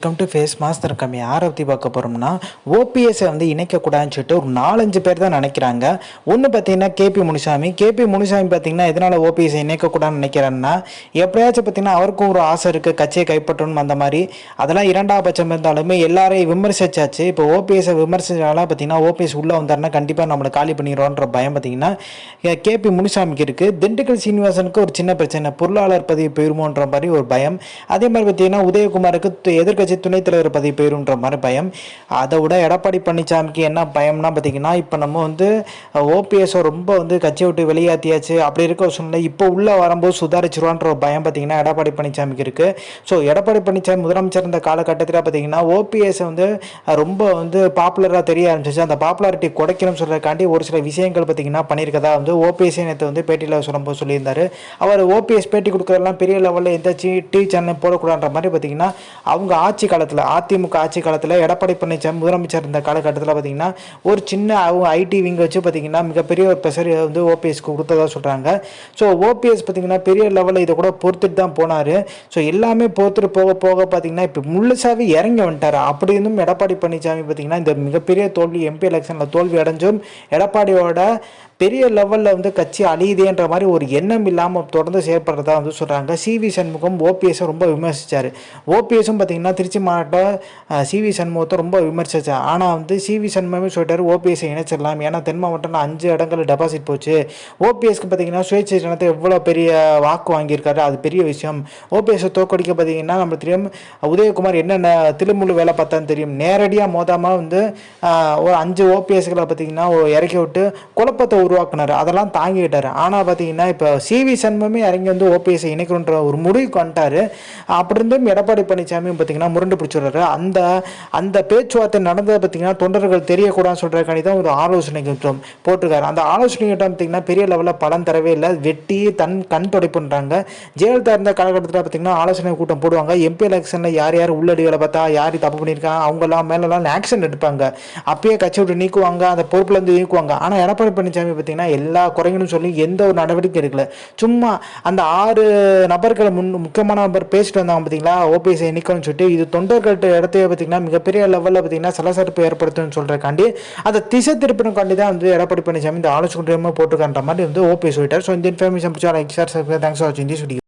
Welcome to face master கம்மி யாரை பற்றி பார்க்க போகிறோம்னா ஓபிஎஸ்ஸை இணைக்கக்கூடாதுன்னு சொல்லிட்டு ஒரு 4-5 பேர் தான் நினைக்கிறாங்க. ஒன்று பார்த்தீங்கன்னா கேபி முனுசாமி பார்த்தீங்கன்னா எதனால் ஓபிஎஸ்ஸை இணைக்கக்கூடாதுன்னு நினைக்கிறேன்னா, எப்படியாச்சும் பார்த்தீங்கன்னா அவருக்கும் ஒரு ஆசை இருக்குது கட்சியை கைப்பற்றணும் அந்த மாதிரி. அதெல்லாம் இரண்டாம் பட்சம் இருந்தாலுமே எல்லாரையும் விமர்சிச்சாச்சு. இப்போ ஓபிஎஸ்ஸை விமர்சிச்சாலும் பார்த்தீங்கன்னா ஓபிஎஸ் உள்ளே வந்தாருன்னா கண்டிப்பாக நம்மளை காலி பண்ணிடுவோன்ற பயம் பார்த்தீங்கன்னா கேபி முனுசாமிக்கு இருக்குது. திண்டுக்கல் சீனிவாசனுக்கு ஒரு சின்ன பிரச்சனை, பொருளாளர் பதவி போயிருமோன்ற மாதிரி ஒரு பயம். அதே மாதிரி பார்த்தீங்கன்னா உதயகுமாருக்கு எதிர்கட்சி துணைத் தலைவர் பதவி போயிருன்ற மாதிரி பயம். அதை விட எடப்பாடி பழனிசாமிக்கு என்ன பயம்னா பார்த்தீங்கன்னா, இப்போ நம்ம ஓபிஎஸ் ரொம்ப கட்சியை விட்டு வெளியாத்தியாச்சு. அப்படி இருக்க சூழ்நிலை இப்போ உள்ள வரும்போது சுதாரிச்சிருவான்ற ஒரு பயம் பார்த்தீங்கன்னா எடப்பாடி பழனிசாமிக்கு இருக்குது. ஸோ எடப்பாடி பழனிசாமி முதலமைச்சர் இருந்த காலகட்டத்தில் பார்த்தீங்கன்னா ஓபிஎஸ் ரொம்ப பாப்புலராக தெரிய ஆரம்பிச்சிச்சு. அந்த பாப்புலாரிட்டி குறைக்கணும்னு சொல்றதுக்காண்டி ஒரு சில விஷயங்கள் பார்த்தீங்கன்னா பண்ணியிருக்கதா ஓபிஎஸ் நேற்று பேட்டியில் சொல்லும்போது சொல்லியிருந்தாரு. அவர் ஓபிஎஸ் பேட்டி கொடுக்குறதெல்லாம் பெரிய லெவலில் எந்த டிவி சேனல் போடக்கூடாதுன்ற மாதிரி பார்த்தீங்கன்னா அவங்க ஆட்சி காலத்தில் அதிமுக ஆட்சி காலத்தில் எடப்பாடி பழனிசாமி முதலமைச்சர் இருந்த காலகட்டத்தில் பார்த்தீங்கன்னா ஒரு சின்ன அவங்க ஐடி விங் வச்சு பார்த்தீங்கன்னா மிகப்பெரிய ஒரு ப்ரெஷர் ஓபிஎஸ்க்கு கொடுத்ததாக சொல்கிறாங்க. ஸோ ஓபிஎஸ் பார்த்தீங்கன்னா பெரிய லெவலில் இதை கூட பொறுத்துட்டு தான் போனார். ஸோ எல்லாமே பொறுத்துட்டு போக போக பார்த்தீங்கன்னா இப்போ முழுசாவே இறங்கி வந்துட்டார். அப்படி இருந்தும் எடப்பாடி பழனிசாமி பார்த்தீங்கன்னா இந்த மிகப்பெரிய தோல்வி எம்பி எலெக்ஷனில் தோல்வி அடைஞ்சும் எடப்பாடியோட பெரிய லெவலில் கட்சி அழியுதேன்ற மாதிரி ஒரு எண்ணம் இல்லாமல் தொடர்ந்து செயல்படுறதா சொல்கிறாங்க. சிவி சண்முகம் ஓபிஎஸை ரொம்ப விமர்சித்தார். ஓபிஎஸும் பார்த்தீங்கன்னா திருச்சி மாவட்டம் சிவி சண்முகத்தை ரொம்ப விமர்சித்தார். ஆனால் சிவி சண்முகமே சொல்லிட்டார் ஓபிஎஸை இணைச்சிடலாம், ஏன்னா தென் மாவட்டத்தில் 5 இடங்கள் டெபாசிட் போச்சு. ஓபிஎஸ்க்கு பார்த்தீங்கன்னா சுயேட்சை ஜனத்தை எவ்வளோ பெரிய வாக்கு வாங்கியிருக்காரு, அது பெரிய விஷயம். ஓபிஎஸை தோற்கடிக்க பார்த்தீங்கன்னா நம்ம தெரியும் உதயகுமார் என்னென்ன திருமுழு வேலை பார்த்தான்னு தெரியும். நேரடியாக மோதாமல் ஒரு 5 ஓபிஎஸ்களை பார்த்தீங்கன்னா இறக்கி விட்டு குழப்பத்தை உருவாக்குனாரு. அதெல்லாம் தாங்கிட்டாரு. ஆனால் பார்த்தீங்கன்னா இப்போ சிவி சண்முகமே இறங்கி ஓபிஎஸ்ஸை இணைக்கணுன்ற ஒரு முடிவுக்கு வந்துட்டாரு. அப்படி இருந்தும் எடப்பாடி பழனிசாமி பார்த்தீங்கன்னா முரண்டு பிடிச்சிடுறாரு. அந்த பேச்சுவார்த்தை நடந்ததை பார்த்தீங்கன்னா தொண்டர்கள் தெரியக்கூடாதுன்னு சொல்றதுக்காண்டி தான் ஒரு ஆலோசனை கூட்டம் போட்டிருக்காரு. அந்த ஆலோசனை கூட்டம் பார்த்தீங்கன்னா பெரிய லெவலில் பலன் தரவே இல்லை. வெட்டி கண் துடைப்புன்றாங்க. ஜெயலலிதா இருந்த காலகட்டத்தில் பார்த்தீங்கன்னா ஆலோசனை கூட்டம் போடுவாங்க. எம்பி எலெக்ஷனில் யார் யார் உள்ளடிகளை பார்த்தா யார் தப்பு பண்ணியிருக்காங்க அவங்கெல்லாம் மேலெல்லாம் ஆக்ஷன் எடுப்பாங்க. அப்பயே கட்சி விட்டு நீக்குவாங்க, அந்த பொறுப்புலேருந்து நீக்குவாங்க. ஆனால் எடப்பாடி பழனிசாமி பார்த்தீங்கன்னா எல்லா குறைகளும் சொல்லி எந்த ஒரு நடவடிக்கை எடுக்கல. சும்மா அந்த 6 நபர்களை முக்கியமான நபர் பேசிட்டு வந்தாங்க பார்த்தீங்களா ஓபிஎஸ் நிற்கணும்னு சொல்லிட்டு. இது தொண்டர்கள்ட்ட இடத்தையே பார்த்தீங்கன்னா மிகப்பெரிய லெவலில் பார்த்தீங்கன்னா சலசலப்பு ஏற்படுத்தும்னு சொல்றதுக்காண்டி அதை திசை திருப்பினுக்காண்டி தான் எடப்பாடி பழனிசாமி இந்த ஆலோசனை போட்டுக்கான்ற மாதிரி ஓபிஎஸ் சொல்லிட்டார். ஸோ இந்த இன்ஃபர்மேஷன் பிடிச்சா like share subscribe. Thanks for வாட்சிங் திஸ் வீடியோ.